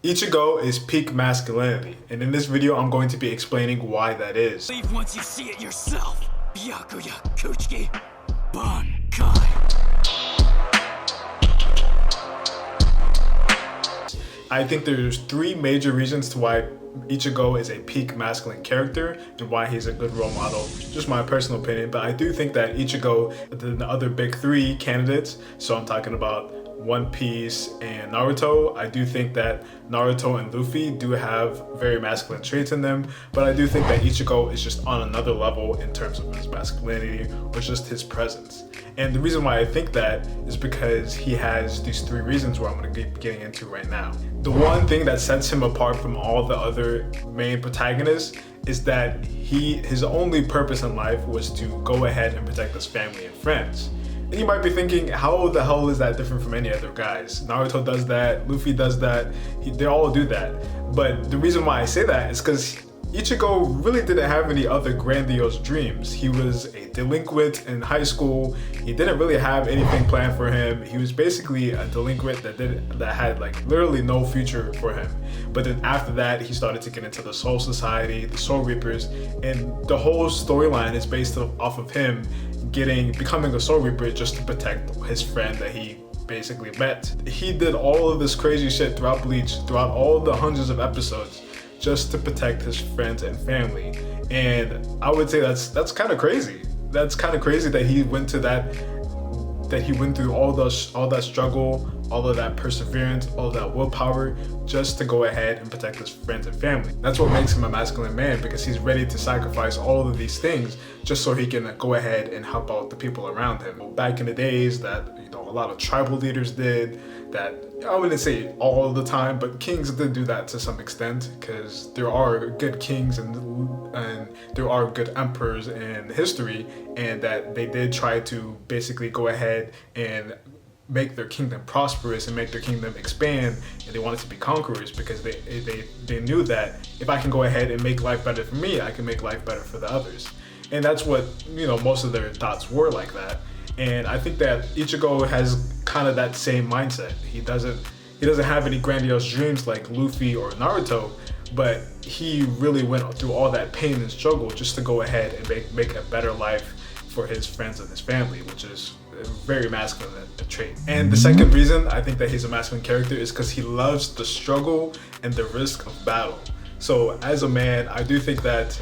Ichigo is peak masculinity, and in this video I'm going to be explaining why that is. Leave once you see it yourself. Byakuya Kuchiki Bankai. I think there's three major reasons to why Ichigo is a peak masculine character and why he's a good role model. Just my personal opinion, but I do think that Ichigo, the other big three candidates, so I'm talking about One Piece and Naruto, I do think that Naruto and Luffy do have very masculine traits in them, but I do think that Ichigo is just on another level in terms of his masculinity or just his presence. And the reason why I think that is because he has these three reasons where I'm going to be getting into right now. The one thing that sets him apart from all the other main protagonists is that his only purpose in life was to go ahead and protect his family and friends. And you might be thinking, how the hell is that different from any other guys? Naruto does that, Luffy does that, they all do that. But the reason why I say that is because Ichigo really didn't have any other grandiose dreams. He was a delinquent in high school. He didn't really have anything planned for him. He was basically a delinquent that had like literally no future for him. But then after that, he started to get into the Soul Society, the Soul Reapers, and the whole storyline is based off of him becoming a Soul Reaper just to protect his friend that he basically met. He did all of this crazy shit throughout Bleach, throughout all the hundreds of episodes, just to protect his friends and family. And I would say that's kind of crazy. That's kind of crazy that he went to that he went through all that struggle, all of that perseverance, all of that willpower, just to go ahead and protect his friends and family. That's what makes him a masculine man, because he's ready to sacrifice all of these things just so he can go ahead and help out the people around him. Back in the days that, a lot of tribal leaders did, that I wouldn't say all the time, but kings did do that to some extent, because there are good kings and there are good emperors in history, and that they did try to basically go ahead and make their kingdom prosperous and make their kingdom expand, and they wanted to be conquerors because they knew that if I can go ahead and make life better for me, I can make life better for the others. And that's what, most of their thoughts were like that. And I think that Ichigo has kind of that same mindset. He doesn't have any grandiose dreams like Luffy or Naruto, but he really went through all that pain and struggle just to go ahead and make a better life for his friends and his family, which is a very masculine trait. And the second reason I think that he's a masculine character is because he loves the struggle and the risk of battle. So as a man, I do think that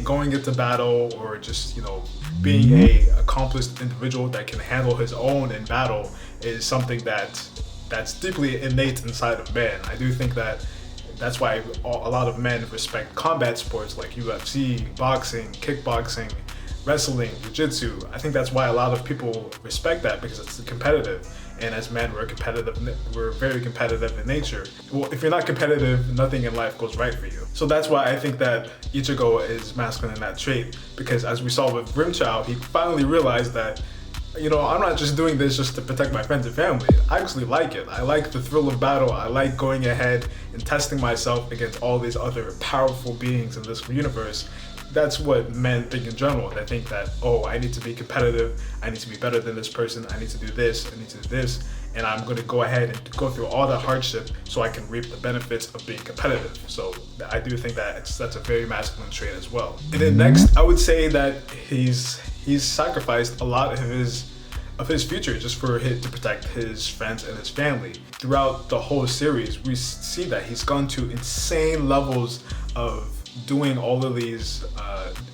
going into battle, or just being a accomplished individual that can handle his own in battle, is something that's deeply innate inside of men. I do think that's why a lot of men respect combat sports like UFC, boxing, kickboxing, wrestling, jiu-jitsu. I think that's why a lot of people respect that, because it's competitive. And as men, we're very competitive in nature. Well, if you're not competitive, nothing in life goes right for you. So that's why I think that Ichigo is masculine in that trait, because as we saw with Grimchild, he finally realized that, I'm not just doing this just to protect my friends and family. I actually like it. I like the thrill of battle. I like going ahead and testing myself against all these other powerful beings in this universe. That's what men think in general. They think that, I need to be competitive, I need to be better than this person, I need to do this, I need to do this, and I'm going to go ahead and go through all the hardship so I can reap the benefits of being competitive. So I do think that that's a very masculine trait as well. And then next, I would say that he's sacrificed a lot of his future just to protect his friends and his family. Throughout the whole series, we see that he's gone to insane levels of doing all of these,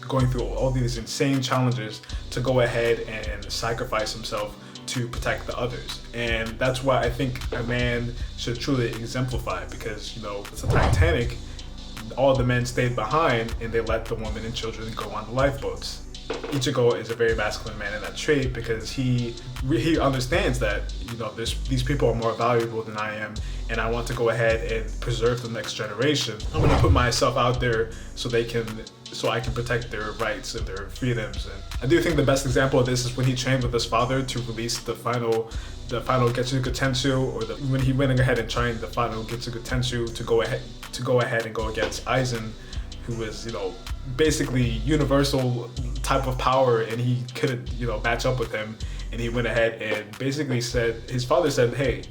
going through all these insane challenges to go ahead and sacrifice himself to protect the others. And that's why I think a man should truly exemplify, because, it's a Titanic, all the men stayed behind and they let the women and children go on the lifeboats. Ichigo is a very masculine man in that trait, because he understands that these people are more valuable than I am, and I want to go ahead and preserve the next generation. I'm going to put myself out there so I can protect their rights and their freedoms. And I do think the best example of this is when he trained with his father to release the final Getsuga Tenshu, or when he went ahead and trained the final Getsuga Tenshu to go ahead and go against Aizen, who was basically universal type of power, and he couldn't match up with him. And he went ahead and basically said, his father said, hey,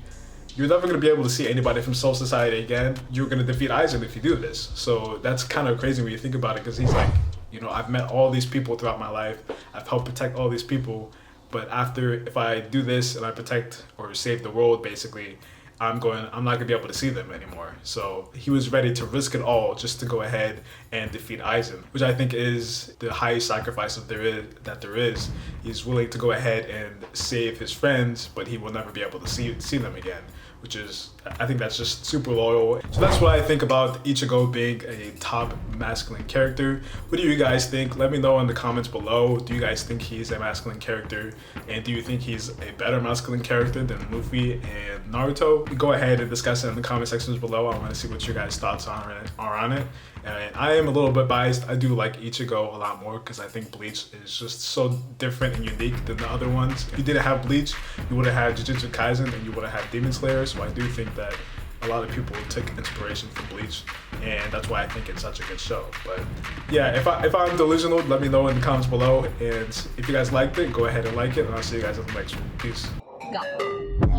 you're never going to be able to see anybody from Soul Society again. You're going to defeat Aizen if you do this. So that's kind of crazy when you think about it, because he's like, you know, I've met all these people throughout my life. I've helped protect all these people. But if I do this and I protect or save the world, basically, I'm not gonna be able to see them anymore. So he was ready to risk it all just to go ahead and defeat Aizen, which I think is the highest sacrifice that there is. He's willing to go ahead and save his friends, but he will never be able to see them again, which is, I think that's just super loyal. So that's what I think about Ichigo being a top masculine character. What do you guys think? Let me know in the comments below. Do you guys think he's a masculine character? And do you think he's a better masculine character than Luffy and Naruto? Go ahead and discuss it in the comment sections below. I want to see what your guys' thoughts are on it. And I am a little bit biased. I do like Ichigo a lot more because I think Bleach is just so different and unique than the other ones. If you didn't have Bleach, you would have had Jujutsu Kaisen and you would have had Demon Slayer. So I do think that a lot of people took inspiration from Bleach, and that's why I think it's such a good show. But yeah, if I'm delusional, let me know in the comments below. And if you guys liked it, go ahead and like it, and I'll see you guys in the next one. Peace. Go.